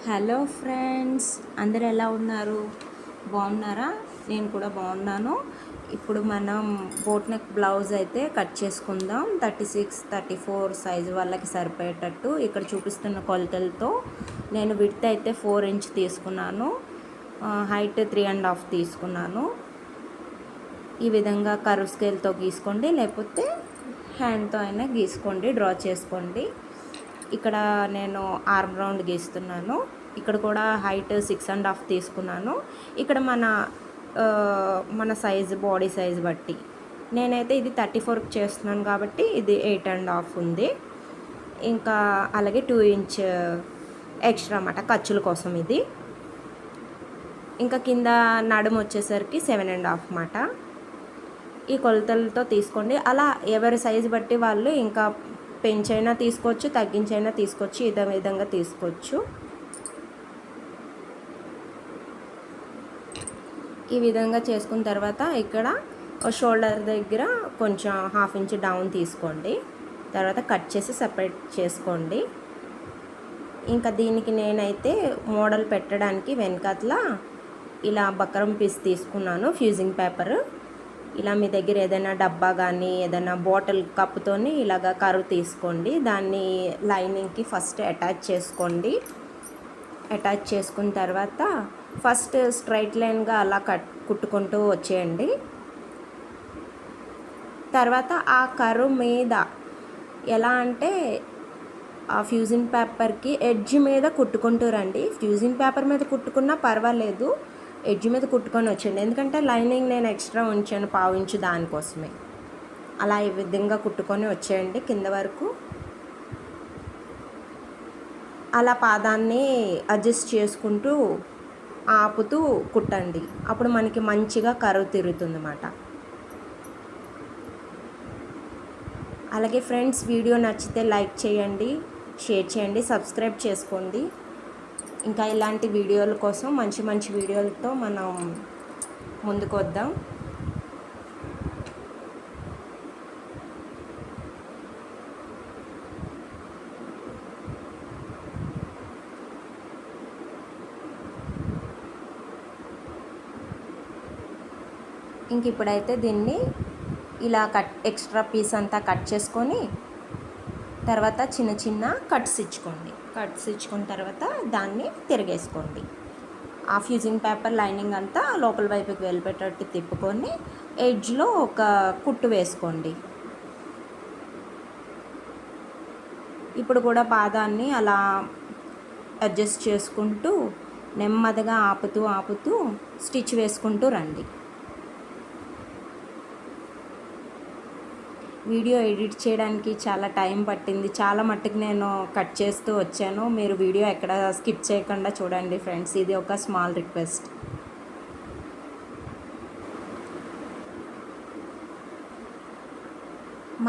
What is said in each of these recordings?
Hello friends, అందరు ఎలా ఉన్నారు? బాగున్నారా? నేను కూడా బాగున్నాను. ఇప్పుడు మనం బోట్ నెక్ బ్లౌజ్ అయితే కట్ చేసుకుందాం. 36, 34 సైజు వాళ్ళకి సరిపోయేటట్టు ఇక్కడ చూపిస్తున్న కొలతలతో నేను విడ్త్ అయితే 4 ఇంచ్ తీసుకున్నాను, హైట్ 3.5 తీసుకున్నాను. ఈ విధంగా కర్వ్ స్కేల్తో గీసుకోండి, లేకపోతే హ్యాండ్తో అయినా గీసుకోండి, డ్రా చేసుకోండి. ఇక్కడ నేను ఆర్మ్ రౌండ్ గీస్తున్నాను. ఇక్కడ కూడా హైట్ 6.5 తీసుకున్నాను. ఇక్కడ మన సైజు, బాడీ సైజు బట్టి నేనైతే ఇది 34 చేస్తున్నాను కాబట్టి ఇది 8.5 ఉంది. ఇంకా అలాగే 2 ఇంచ్ ఎక్స్ట్రా అన్నమాట ఖర్చుల కోసం ఇది. ఇంకా కింద నడుము వచ్చేసరికి 7.5 అన్నమాట. ఈ కొలతలతో తీసుకోండి. అలా ఎవరి సైజు బట్టి వాళ్ళు ఇంకా పెంచైనా తీసుకోవచ్చు, తగ్గించైనా తీసుకోవచ్చు, ఇదే విధంగా తీసుకోవచ్చు. ఈ విధంగా చేసుకున్న తర్వాత ఇక్కడ షోల్డర్ దగ్గర కొంచెం 1/2 ఇంచ్ డౌన్ తీసుకోండి. తర్వాత కట్ చేసి సపరేట్ చేసుకోండి. ఇంకా దీనికి నేనైతే మోడల్ పెట్టడానికి వెనకాతల ఇలా బక్రం పీస్ తీసుకున్నాను, ఫ్యూజింగ్ పేపర్. ఇలా మీ దగ్గర ఏదైనా డబ్బా కానీ ఏదైనా బాటిల్ కప్పుతోని ఇలాగ కర్వ్ తీసుకోండి. దాన్ని లైనింగ్కి ఫస్ట్ అటాచ్ చేసుకోండి. అటాచ్ చేసుకున్న తర్వాత ఫస్ట్ స్ట్రైట్ లైన్గా అలా కుట్టుకుంటూ వచ్చేయండి. తర్వాత ఆ కర్వ్ మీద ఎలా అంటే ఆ ఫ్యూజింగ్ పేపర్కి ఎడ్జ్ మీద కుట్టుకుంటూ రండి. ఫ్యూజింగ్ పేపర్ మీద కుట్టుకున్నా పర్వాలేదు, ఎడ్జ్ మీద కుట్టుకొని వచ్చేయండి. ఎందుకంటే లైనింగ్ నేను ఎక్స్ట్రా ఉంచాను 1/2 ఇంచు, దానికోసమే. అలా ఈ విధంగా కుట్టుకొని వచ్చేయండి కింద వరకు. అలా పాదాన్ని అడ్జస్ట్ చేసుకుంటూ ఆపుతూ కుట్టండి. అప్పుడు మనకి మంచిగా కర్వ్ తిరుగుతుంది అన్నమాట. అలాగే ఫ్రెండ్స్, వీడియో నచ్చితే లైక్ చేయండి, షేర్ చేయండి, సబ్స్క్రైబ్ చేసుకోండి. ఇంకా ఇలాంటి వీడియోల కోసం మంచి మంచి వీడియోలతో మనం ముందుకు వద్దాం. ఇంక ఇప్పుడైతే దీన్ని ఇలా ఎక్స్ట్రా పీస్ అంతా కట్ చేసుకొని తర్వాత చిన్న చిన్న కట్స్ ఇచ్చుకోండి. కట్స్ ఇచ్చుకున్న తర్వాత దాన్ని తిరిగేసుకోండి. ఆ ఫ్యూజింగ్ పేపర్ లైనింగ్ అంతా లోపల వైపుకి వెళ్ళిపెట్టేటట్టు తిప్పుకొని ఎడ్జ్లో ఒక కుట్టు వేసుకోండి. ఇప్పుడు కూడా పాదాన్ని అలా అడ్జస్ట్ చేసుకుంటూ నెమ్మదిగా ఆపుతూ స్టిచ్ వేసుకుంటూ రండి. వీడియో ఎడిట్ చేయడానికి చాలా టైం పట్టింది. చాలా మట్టుకు నేను కట్ చేస్తూ వచ్చాను. మీరు వీడియో ఎక్కడ స్కిప్ చేయకుండా చూడండి ఫ్రెండ్స్, ఇది ఒక స్మాల్ రిక్వెస్ట్.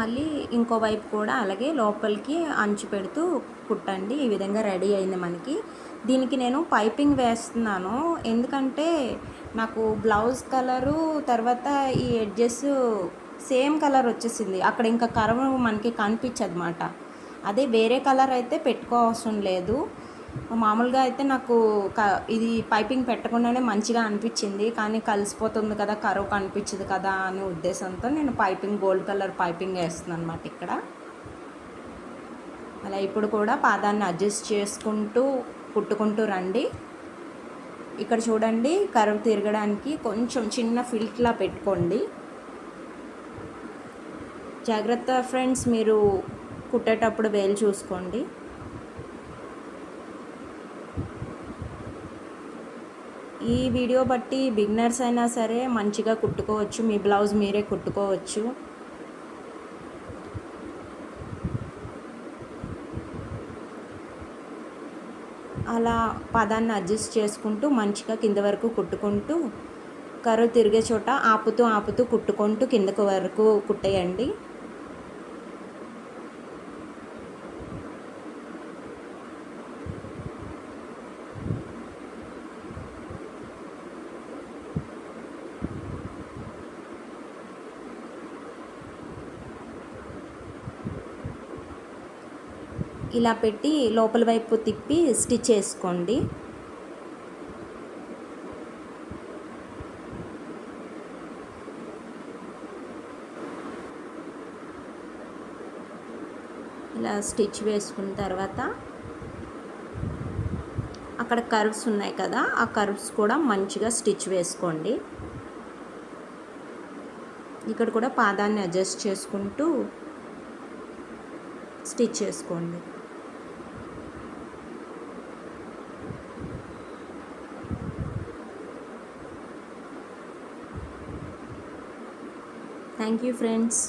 మళ్ళీ ఇంకో వైపు కూడా అలాగే లోపలికి అంచు పెడుతూ కుట్టండి. ఈ విధంగా రెడీ అయింది మనకి. దీనికి నేను పైపింగ్ వేస్తున్నాను, ఎందుకంటే నాకు బ్లౌజ్ కలరు తర్వాత ఈ ఎడ్జెస్ సేమ్ కలర్ వచ్చేసింది. అక్కడ ఇంకా కర్వ్ మనకి కనిపించదు అన్నమాట. అదే వేరే కలర్ అయితే పెట్టుకోవసరం లేదు. మామూలుగా అయితే నాకు ఇది పైపింగ్ పెట్టకుండానే మంచిగా అనిపించింది, కానీ కలిసిపోతుంది కదా, కర్వ్ కనిపించదు కదా అనే ఉద్దేశంతో నేను గోల్డ్ కలర్ పైపింగ్ వేస్తున్నాను అన్నమాట ఇక్కడ. అలా ఇప్పుడు కూడా పాదాన్ని అడ్జస్ట్ చేసుకుంటూ కుట్టుకుంటూ రండి. ఇక్కడ చూడండి, కర్వ్ తిరగడానికి కొంచెం చిన్న ఫిల్ట్లా పెట్టుకోండి. జాగ్రత్త ఫ్రెండ్స్, మీరు కుట్టేటప్పుడు వేలు చూసుకోండి. ఈ వీడియో బట్టి బిగినర్స్ అయినా సరే మంచిగా కుట్టుకోవచ్చు, మీ బ్లౌజ్ మీరే కుట్టుకోవచ్చు. అలా పాదాన్ని అడ్జస్ట్ చేసుకుంటూ మంచిగా కింద వరకు కుట్టుకుంటూ కర్వ్ తిరిగే చోట ఆపుతూ కుట్టుకుంటూ కిందకు వరకు కుట్టేయండి. ఈ ఇలా పెట్టి లోపల వైపు తిప్పి స్టిచ్ చేసుకోండి. ఇలా స్టిచ్ వేసుకున్న తర్వాత అక్కడ కర్వ్స్ ఉన్నాయి కదా, ఆ కర్వ్స్ కూడా మంచిగా స్టిచ్ వేసుకోండి. ఇక్కడ కూడా పాదాన్ని అడ్జస్ట్ చేసుకుంటూ స్టిచ్ చేసుకోండి. Thank you friends.